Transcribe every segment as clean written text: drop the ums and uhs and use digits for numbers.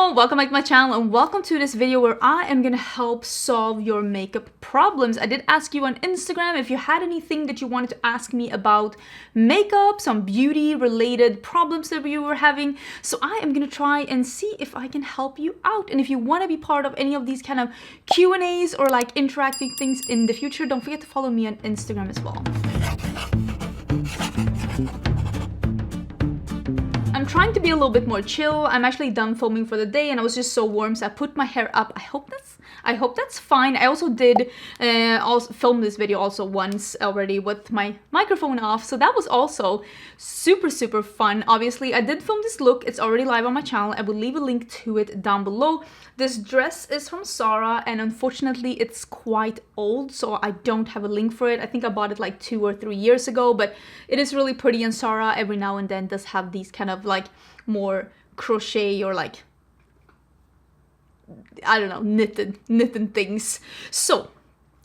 Hello, welcome back to my channel and welcome to this video where I am gonna help solve your makeup problems. I did ask you on Instagram if you had anything that you wanted to ask me about makeup, some beauty related problems that you were having. So I am gonna try and see if I can help you out. And if you want to be part of any of these kind of Q&As or like interacting things in the future, don't forget to follow me on Instagram as well. I'm trying to be a little bit more chill. I'm actually done filming for the day and I was just so warm, so I put my hair up. I hope that's fine. I also did also film this video also once already with my microphone off, so that was also super fun. Obviously I did film this look. It's already live on my channel. I will leave a link to it down below. This dress is from Zara and unfortunately it's quite old, so I don't have a link for it. I think I bought it like 2 or 3 years ago, but it is really pretty, and Zara every now and then does have these kind of like more crochet or like, I don't know, knitted things. So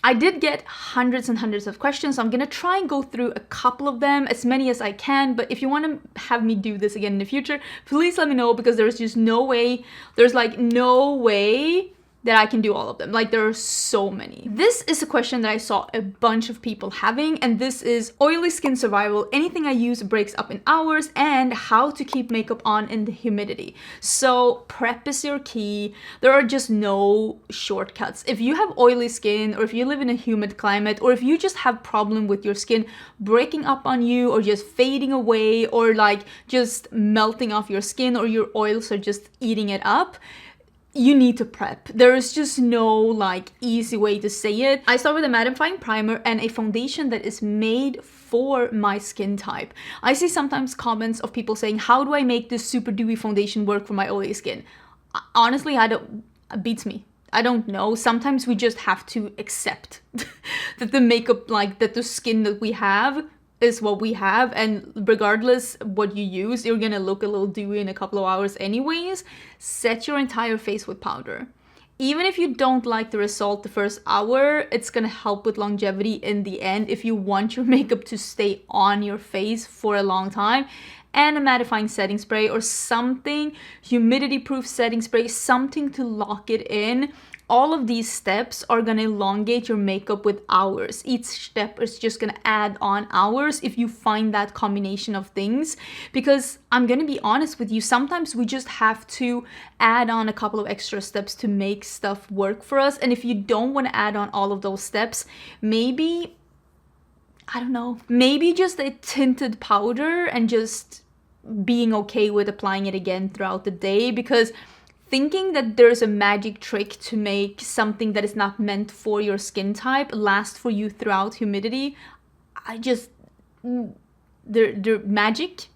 I did get hundreds and hundreds of questions. So I'm gonna try and go through a couple of them, as many as I can. But if you want to have me do this again in the future, please let me know, because there's just no way, there's like no way that I can do all of them. Like, there are so many. This is a question that I saw a bunch of people having, and this is oily skin survival, anything I use breaks up in hours, and how to keep makeup on in the humidity. So prep is your key. There are just no shortcuts. If you have oily skin, or if you live in a humid climate, or if you just have problem with your skin breaking up on you, or just fading away, or like just melting off your skin, or your oils are just eating it up, you need to prep. There is just no like easy way to say it. I start with a mattifying primer and a foundation that is made for my skin type. I see sometimes comments of people saying, how do I make this super dewy foundation work for my oily skin? Honestly, it beats me. I don't know. Sometimes we just have to accept that the makeup, like that the skin that we have is what we have, and regardless what you use, you're gonna look a little dewy in a couple of hours anyways. Set your entire face with powder. Even if you don't like the result the first hour, it's gonna help with longevity in the end if you want your makeup to stay on your face for a long time. And a mattifying setting spray or something, humidity proof setting spray, something to lock it in. All of these steps are gonna elongate your makeup with hours. Each step is just gonna add on hours if you find that combination of things. Because I'm gonna be honest with you, sometimes we just have to add on a couple of extra steps to make stuff work for us. And if you don't wanna add on all of those steps, maybe, I don't know, maybe just a tinted powder and just being okay with applying it again throughout the day. Because thinking that there's a magic trick to make something that is not meant for your skin type last for you throughout humidity, they're magic.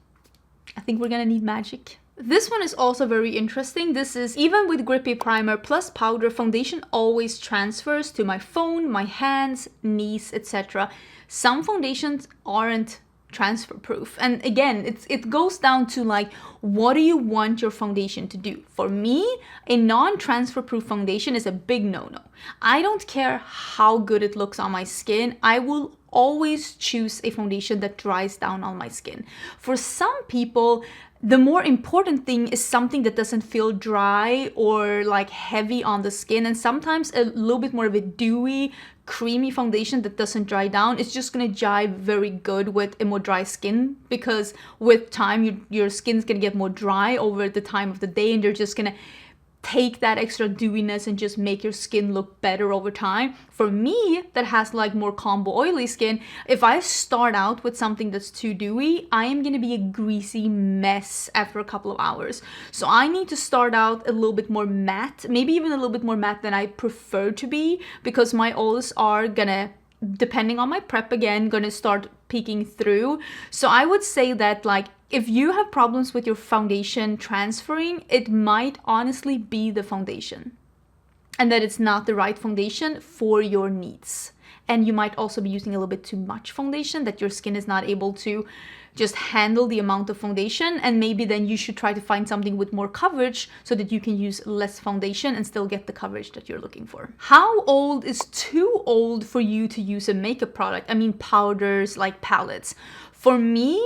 I think we're gonna need magic. This one is also very interesting. This is, even with grippy primer plus powder, foundation always transfers to my phone, my hands, knees, etc. Some foundations aren't transfer proof, and again it goes down to like, what do you want your foundation to do? For me, a non-transfer proof foundation is a big no-no. I don't care how good it looks on my skin, I will always choose a foundation that dries down on my skin. For some people, the more important thing is something that doesn't feel dry or like heavy on the skin, and sometimes a little bit more of a dewy, creamy foundation that doesn't dry down. It's just gonna jive very good with a more dry skin, because with time your skin's gonna get more dry over the time of the day, and you're just gonna take that extra dewiness and just make your skin look better over time. For me, that has like more combo oily skin, if I start out with something that's too dewy, I am gonna be a greasy mess after a couple of hours. So I need to start out a little bit more matte, maybe even a little bit more matte than I prefer to be, because my oils are gonna, depending on my prep again, gonna start peeking through. So I would say that like, if you have problems with your foundation transferring, it might honestly be the foundation, and that it's not the right foundation for your needs. And you might also be using a little bit too much foundation, that your skin is not able to just handle the amount of foundation, and maybe then you should try to find something with more coverage so that you can use less foundation and still get the coverage that you're looking for. How old is too old for you to use a makeup product? I mean powders, like palettes. For me,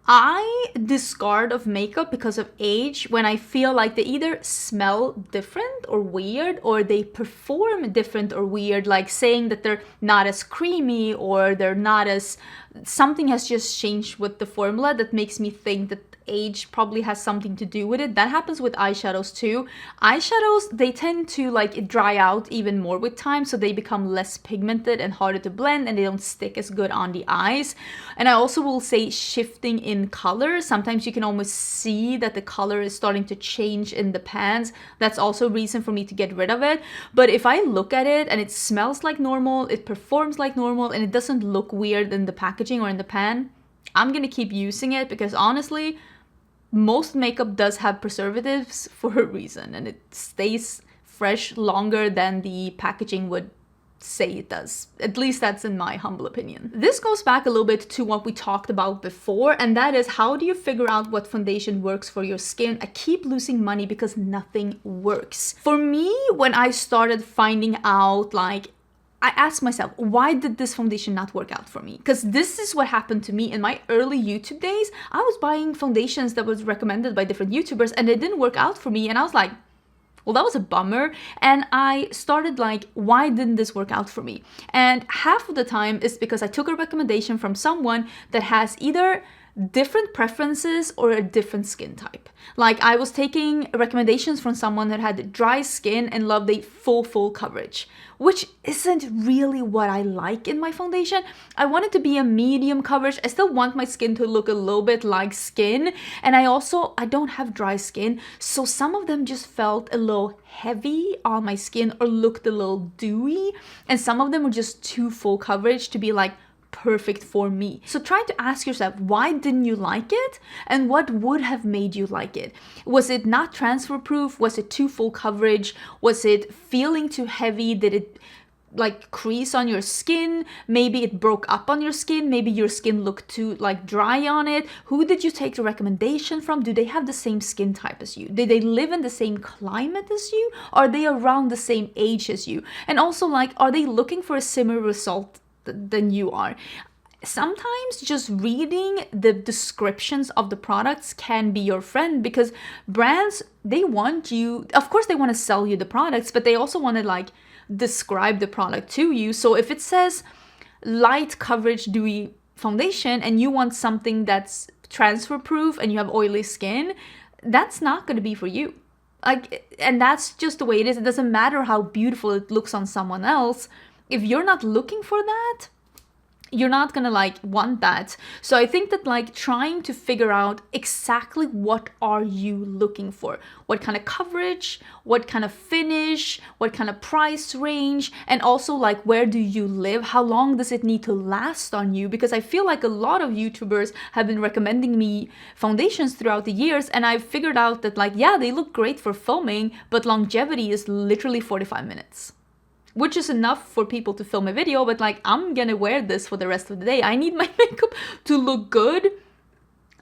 I discard of makeup because of age when I feel like they either smell different or weird, or they perform different or weird, like saying that they're not as creamy or they're not as... something has just changed with the formula that makes me think that age probably has something to do with it. That happens with eyeshadows too. Eyeshadows, they tend to like dry out even more with time, so they become less pigmented and harder to blend, and they don't stick as good on the eyes. And I also will say shifting in color. Sometimes you can almost see that the color is starting to change in the pans. That's also a reason for me to get rid of it. But if I look at it and it smells like normal, it performs like normal, and it doesn't look weird in the packaging or in the pan, I'm gonna keep using it, because honestly, most makeup does have preservatives for a reason, and it stays fresh longer than the packaging would say it does. At least that's in my humble opinion. This goes back a little bit to what we talked about before, and that is, how do you figure out what foundation works for your skin? I keep losing money because nothing works. For me, when I started finding out, like, I asked myself, why did this foundation not work out for me? Because this is what happened to me in my early YouTube days. I was buying foundations that was recommended by different YouTubers, and they didn't work out for me. And I was like, well, that was a bummer. And I started like, why didn't this work out for me? And half of the time is because I took a recommendation from someone that has either different preferences or a different skin type. Like, I was taking recommendations from someone that had dry skin and loved a full coverage, which isn't really what I like in my foundation. I want it to be a medium coverage. I still want my skin to look a little bit like skin. And I don't have dry skin, so some of them just felt a little heavy on my skin or looked a little dewy. And some of them were just too full coverage to be like perfect for me. So try to ask yourself, why didn't you like it? And what would have made you like it? Was it not transfer proof? Was it too full coverage? Was it feeling too heavy? Did it like crease on your skin? Maybe it broke up on your skin. Maybe your skin looked too like dry on it. Who did you take the recommendation from? Do they have the same skin type as you? Did they live in the same climate as you? Are they around the same age as you? And also, like, are they looking for a similar result than you are? Sometimes just reading the descriptions of the products can be your friend, because brands, they want you, of course they want to sell you the products, but they also want to like describe the product to you. So if it says light coverage dewy foundation and you want something that's transfer proof and you have oily skin, that's not going to be for you. Like, and that's just the way it is. It doesn't matter how beautiful it looks on someone else. If you're not looking for that, you're not gonna like want that. So I think that like trying to figure out exactly what are you looking for, what kind of coverage, what kind of finish, what kind of price range, and also like where do you live, how long does it need to last on you? Because I feel like a lot of YouTubers have been recommending me foundations throughout the years, and I've figured out that like, yeah, they look great for filming, but longevity is literally 45 minutes. Which is enough for people to film a video, but like, I'm gonna wear this for the rest of the day. I need my makeup to look good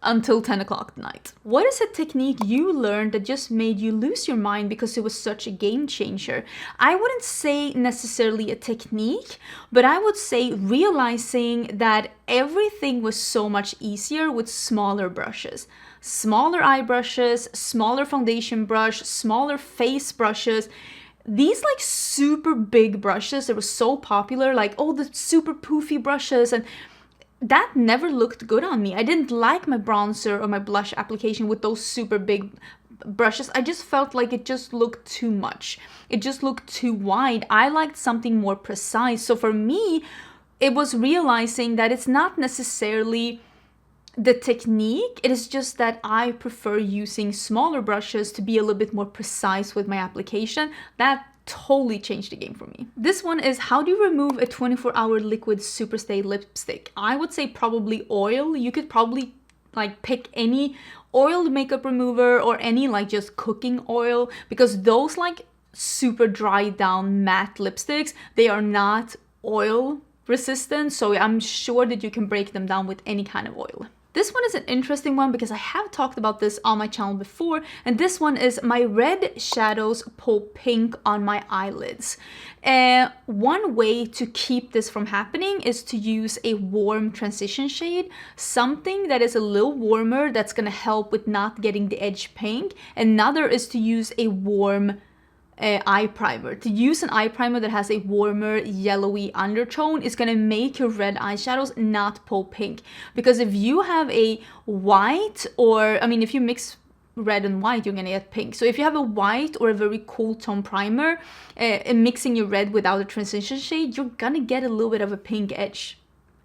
until 10 o'clock at night. What is a technique you learned that just made you lose your mind because it was such a game changer? I wouldn't say necessarily a technique, but I would say realizing that everything was so much easier with smaller brushes. Smaller eye brushes, smaller foundation brush, smaller face brushes. These like super big brushes that were so popular, like, oh, the super poofy brushes, and that never looked good on me. I didn't like my bronzer or my blush application with those super big brushes. I just felt like it just looked too much. It just looked too wide. I liked something more precise. So for me, it was realizing that it's not necessarily the technique, it is just that I prefer using smaller brushes to be a little bit more precise with my application. That totally changed the game for me. This one is, how do you remove a 24-hour liquid superstay lipstick? I would say probably oil. You could probably like pick any oiled makeup remover or any like just cooking oil, because those like super dry down matte lipsticks, they are not oil resistant. So I'm sure that you can break them down with any kind of oil. This one is an interesting one because I have talked about this on my channel before, and this one is my red shadows pull pink on my eyelids. One way to keep this from happening is to use a warm transition shade, something that is a little warmer that's going to help with not getting the edge pink. Another is to use a warm eye primer. To use an eye primer that has a warmer yellowy undertone is going to make your red eyeshadows not pull pink. Because if you have a white, or I mean if you mix red and white, you're gonna get pink. So if you have a white or a very cool tone primer and mixing your red without a transition shade, you're gonna get a little bit of a pink edge,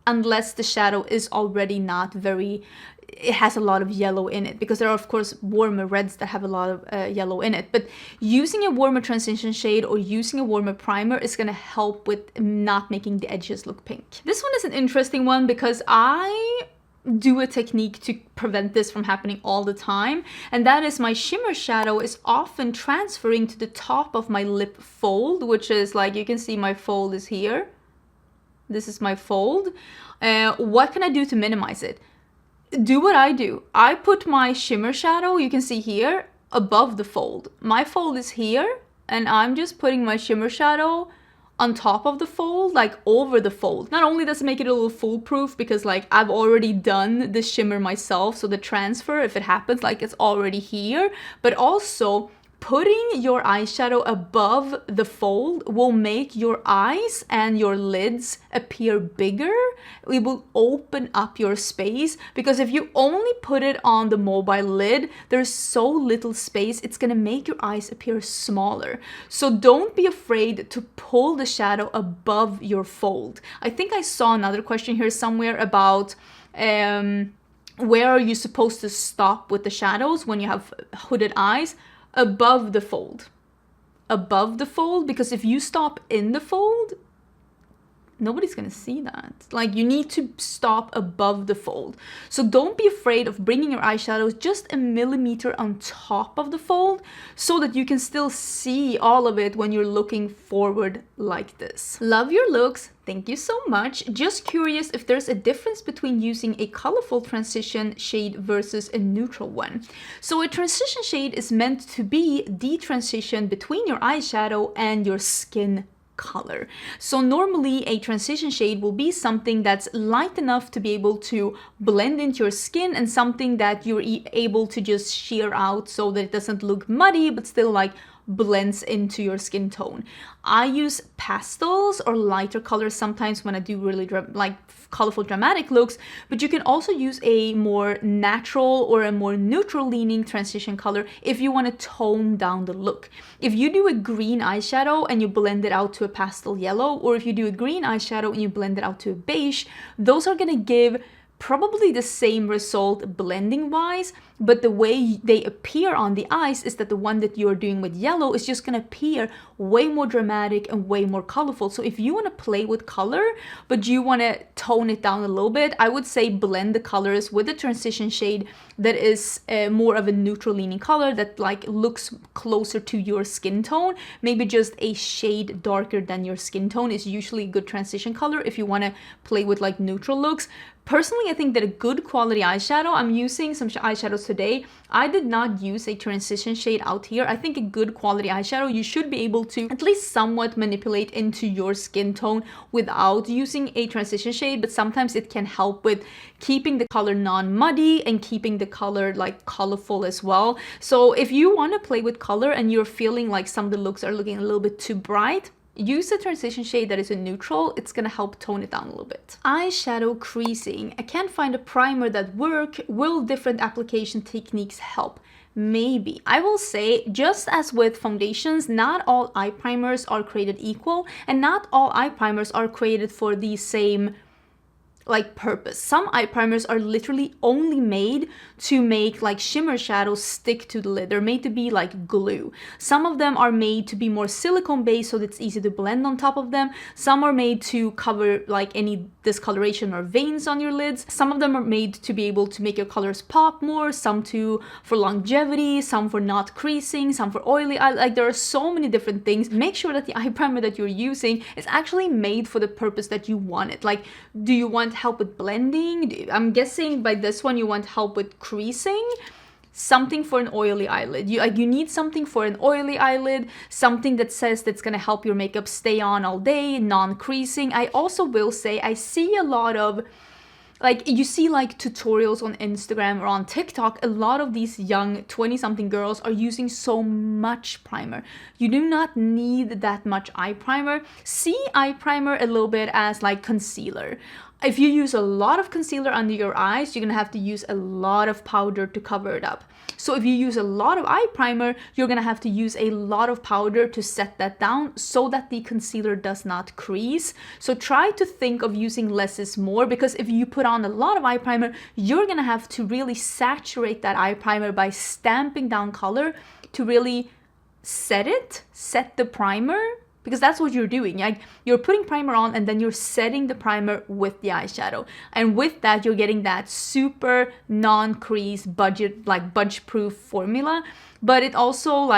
unless the shadow is already not very, it has a lot of yellow in it, because there are of course warmer reds that have a lot of yellow in it. But using a warmer transition shade or using a warmer primer is going to help with not making the edges look pink. This one is an interesting one because I do a technique to prevent this from happening all the time, and that is my shimmer shadow is often transferring to the top of my lip fold, which is like, you can see my fold is here. This is my fold. What can I do to minimize it? Do what I do. I put my shimmer shadow, you can see here, above the fold. My fold is here, and I'm just putting my shimmer shadow on top of the fold, like over the fold. Not only does it make it a little foolproof, because like I've already done the shimmer myself, so the transfer, if it happens, like it's already here, but also putting your eyeshadow above the fold will make your eyes and your lids appear bigger. It will open up your space, because if you only put it on the mobile lid, there's so little space, it's gonna make your eyes appear smaller. So don't be afraid to pull the shadow above your fold. I think I saw another question here somewhere about where are you supposed to stop with the shadows when you have hooded eyes? Above the fold. Above the fold, because if you stop in the fold, nobody's gonna see that. Like, you need to stop above the fold. So don't be afraid of bringing your eyeshadows just a millimeter on top of the fold, so that you can still see all of it when you're looking forward like this. Love your looks. Thank you so much. Just curious if there's a difference between using a colorful transition shade versus a neutral one. So a transition shade is meant to be the transition between your eyeshadow and your skin color. So normally a transition shade will be something that's light enough to be able to blend into your skin, and something that you're able to just sheer out so that it doesn't look muddy but still like blends into your skin tone. I use pastels or lighter colors sometimes when I do really like colorful dramatic looks, but you can also use a more natural or a more neutral leaning transition color if you want to tone down the look. If you do a green eyeshadow and you blend it out to a pastel yellow, or if you do a green eyeshadow and you blend it out to a beige, those are going to give probably the same result blending wise, but the way they appear on the eyes is that the one that you're doing with yellow is just going to appear way more dramatic and way more colorful. So if you want to play with color but you want to tone it down a little bit, I would say blend the colors with a transition shade that is more of a neutral leaning color that like looks closer to your skin tone. Maybe just a shade darker than your skin tone is usually a good transition color if you want to play with like neutral looks. Personally, I think that a good quality eyeshadow, I'm using some eyeshadows today. I did not use a transition shade out here. I think a good quality eyeshadow, you should be able to at least somewhat manipulate into your skin tone without using a transition shade, but sometimes it can help with keeping the color non-muddy and keeping the color like colorful as well. So if you want to play with color and you're feeling like some of the looks are looking a little bit too bright, use a transition shade that is a neutral. It's gonna help tone it down a little bit. Eyeshadow creasing. I can't find a primer that works. Will different application techniques help? Maybe. I will say, just as with foundations, not all eye primers are created equal, and not all eye primers are created for the same like purpose. Some eye primers are literally only made to make like shimmer shadows stick to the lid. They're made to be like glue. Some of them are made to be more silicone based so that it's easy to blend on top of them. Some are made to cover like any discoloration or veins on your lids. Some of them are made to be able to make your colors pop more, some for longevity, some for not creasing, some for oily eye. Like there are so many different things. Make sure that the eye primer that you're using is actually made for the purpose that you want it. Like, do you want want help with blending? I'm guessing by this one you want help with creasing. Something for an oily eyelid. You need something for an oily eyelid, something that says that's gonna help your makeup stay on all day, non-creasing. I also will say I see a lot of, like, you see like tutorials on Instagram or on TikTok, a lot of these young 20-something girls are using so much primer. You do not need that much eye primer. See eye primer a little bit as like concealer. If you use a lot of concealer under your eyes, you're gonna have to use a lot of powder to cover it up. So if you use a lot of eye primer, you're gonna have to use a lot of powder to set that down so that the concealer does not crease. So try to think of using less is more, because if you put on a lot of eye primer, you're gonna have to really saturate that eye primer by stamping down color to really set the primer. Because that's what you're doing. Like, you're putting primer on and then you're setting the primer with the eyeshadow. And with that, you're getting that super non-crease budge-proof formula. But it also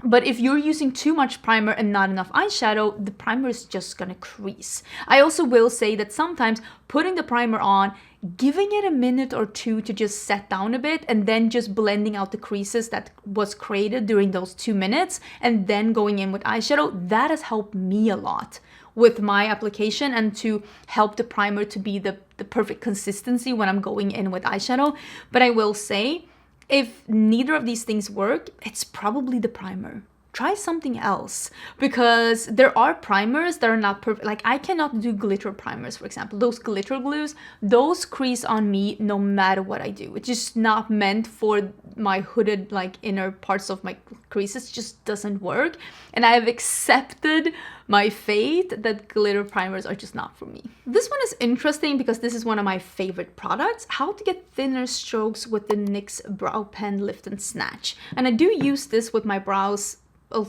but if you're using too much primer and not enough eyeshadow, the primer is just gonna crease. I also will say that sometimes putting the primer on, giving it a minute or two to just set down a bit, and then just blending out the creases that was created during those 2 minutes, and then going in with eyeshadow, that has helped me a lot with my application and to help the primer to be the perfect consistency when I'm going in with eyeshadow. But I will say, if neither of these things work, it's probably the primer. Try something else, because there are primers that are not perfect. Like, I cannot do glitter primers, for example. Those glitter glues, those crease on me no matter what I do. It's just not meant for my hooded, like, inner parts of my creases. It just doesn't work. And I have accepted my fate that glitter primers are just not for me. This one is interesting because this is one of my favorite products. How to get thinner strokes with the NYX Brow Pen Lift and Snatch. And I do use this with my brows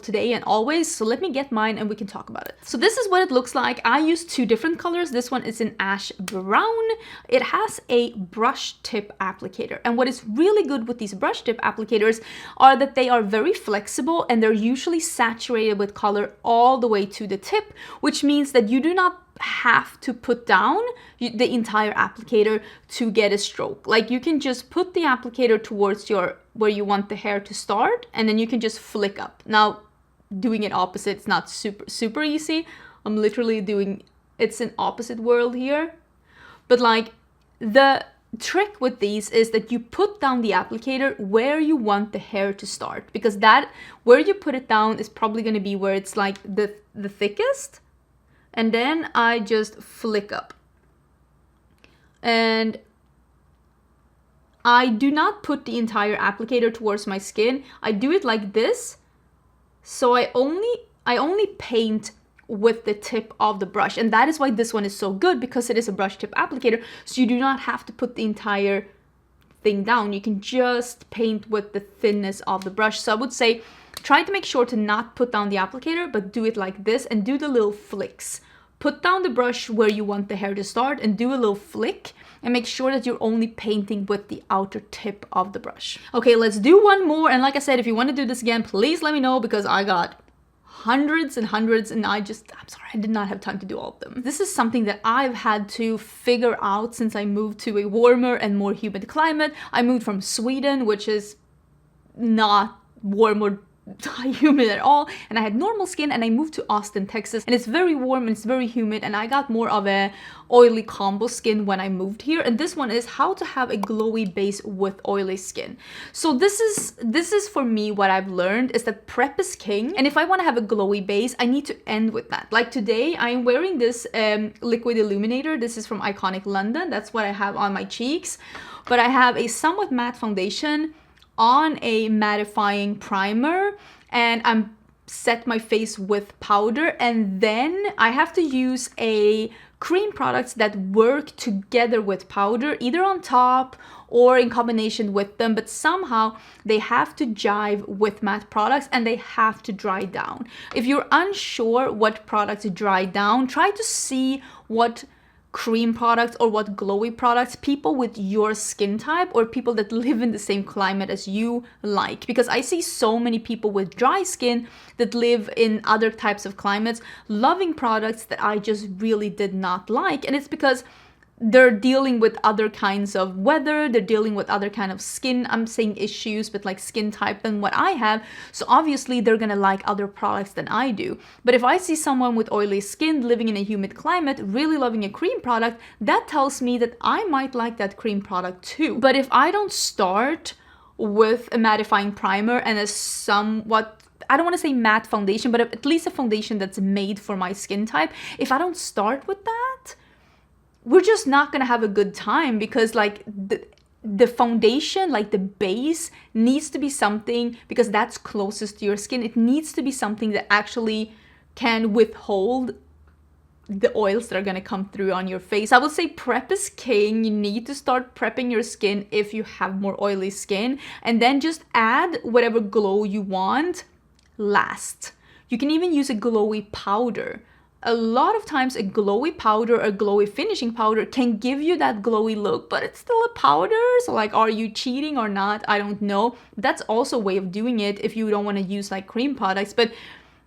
today and always, so let me get mine and we can talk about it. So this is what it looks like. I use 2 different colors. This one is in ash brown. It has a brush tip applicator, and what is really good with these brush tip applicators are that they are very flexible and they're usually saturated with color all the way to the tip, which means that you do not have to put down the entire applicator to get a stroke. Like, you can just put the applicator towards where you want the hair to start, and then you can just flick up. Now, doing it opposite, it's not super easy. I'm literally doing, it's an opposite world here. But like, the trick with these is that you put down the applicator where you want the hair to start, because that, where you put it down is probably going to be where it's like the thickest. And then I just flick up. And I do not put the entire applicator towards my skin. I do it like this. So I only paint with the tip of the brush. And that is why this one is so good, because it is a brush tip applicator. So you do not have to put the entire thing down. You can just paint with the thinness of the brush. So I would say, try to make sure to not put down the applicator, but do it like this and do the little flicks. Put down the brush where you want the hair to start and do a little flick, and make sure that you're only painting with the outer tip of the brush. Okay, let's do one more. And like I said, if you want to do this again, please let me know, because I got hundreds and hundreds and I'm sorry, I did not have time to do all of them. This is something that I've had to figure out since I moved to a warmer and more humid climate. I moved from Sweden, which is not warm or humid at all, and I had normal skin, and I moved to Austin, Texas, and it's very warm and it's very humid, and I got more of a oily combo skin when I moved here. And this one is how to have a glowy base with oily skin. So this is for me, what I've learned is that prep is king, and if I want to have a glowy base, I need to end with that. Like today I am wearing this liquid illuminator. This is from Iconic London. That's what I have on my cheeks, but I have a somewhat matte foundation on a mattifying primer, and I'm set my face with powder, and then I have to use a cream products that work together with powder, either on top or in combination with them, but somehow they have to jive with matte products and they have to dry down. If you're unsure what products dry down, try to see what cream products or what glowy products people with your skin type or people that live in the same climate as you like, because I see so many people with dry skin that live in other types of climates loving products that I just really did not like. And it's because they're dealing with other kinds of weather, they're dealing with other kind of skin, I'm saying issues, but like skin type than what I have. So obviously they're gonna like other products than I do. But if I see someone with oily skin living in a humid climate, really loving a cream product, that tells me that I might like that cream product too. But if I don't start with a mattifying primer and a somewhat, I don't want to say matte foundation, but at least a foundation that's made for my skin type, if I don't start with that, we're just not gonna have a good time, because like the foundation, like the base, needs to be something, because that's closest to your skin, it needs to be something that actually can withhold the oils that are gonna come through on your face. I would say prep is king. You need to start prepping your skin if you have more oily skin, and then just add whatever glow you want last. You can even use a glowy powder. A lot of times a glowy powder or glowy finishing powder can give you that glowy look, but it's still a powder. So like, are you cheating or not? I don't know. That's also a way of doing it if you don't want to use like cream products. But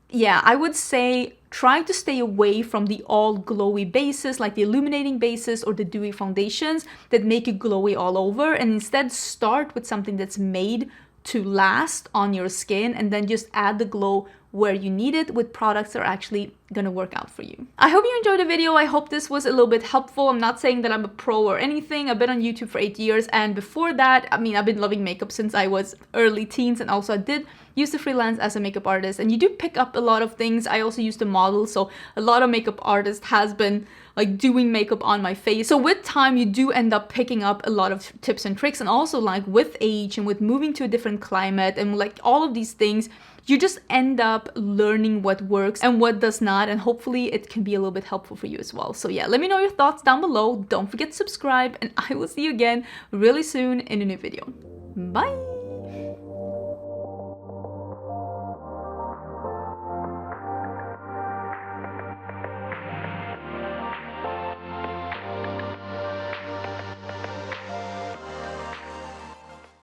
yeah, I would say try to stay away from the all glowy bases, like the illuminating bases or the dewy foundations that make you glowy all over, and instead start with something that's made to last on your skin, and then just add the glow where you need it with products that are actually gonna work out for you. I hope you enjoyed the video. I hope this was a little bit helpful. I'm not saying that I'm a pro or anything. I've been on YouTube for 8 years, and before that, I mean, I've been loving makeup since I was early teens, and also I did used to freelance as a makeup artist, and you do pick up a lot of things. I also used to model, so a lot of makeup artists has been like doing makeup on my face. So with time, you do end up picking up a lot of tips and tricks, and also like with age and with moving to a different climate and like all of these things, you just end up learning what works and what does not, and hopefully it can be a little bit helpful for you as well. So yeah, let me know your thoughts down below. Don't forget to subscribe, and I will see you again really soon in a new video. Bye!